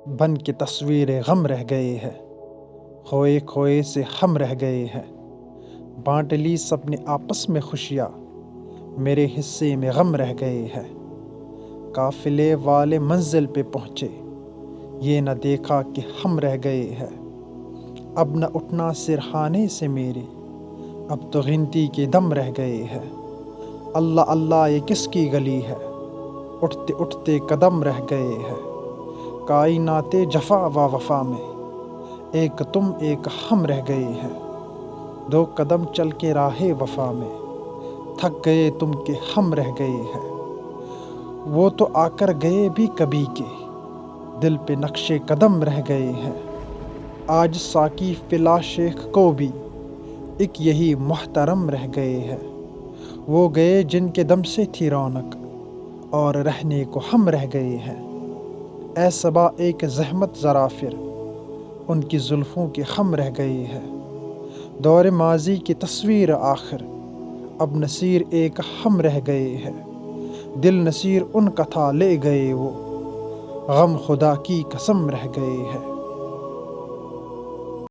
بن کے تصویر غم رہ گئے ہے، کھوئے کھوئے سے ہم رہ گئے ہیں۔ بانٹ لی سب نے آپس میں خوشیاں، میرے حصے میں غم رہ گئے ہیں۔ قافلے والے منزل پہ پہنچے، یہ نہ دیکھا کہ ہم رہ گئے ہیں۔ اب نہ اٹھنا سرہانے سے میرے، اب تو گنتی کے دم رہ گئے ہیں۔ اللہ اللہ یہ کس کی گلی ہے، اٹھتے اٹھتے قدم رہ گئے ہیں۔ کائنات جفا و وفا میں ایک تم ایک ہم رہ گئے ہیں۔ دو قدم چل کے راہ وفا میں تھک گئے تم کہ ہم رہ گئے ہیں۔ وہ تو آ کر گئے بھی کبھی کے، دل پہ نقش قدم رہ گئے ہیں۔ آج ساقی فلا شیخ کو بھی ایک یہی محترم رہ گئے ہیں۔ وہ گئے جن کے دم سے تھی رونق، اور رہنے کو ہم رہ گئے ہیں۔ اے صبا ایک زحمت ذرا پھر، ان کی زلفوں کے خم رہ گئے ہیں۔ دور ماضی کی تصویر آخر، اب نصیر ایک ہم رہ گئے ہیں۔ دل نصیر ان کا تھا لے گئے وہ، غم خدا کی قسم رہ گئے ہیں۔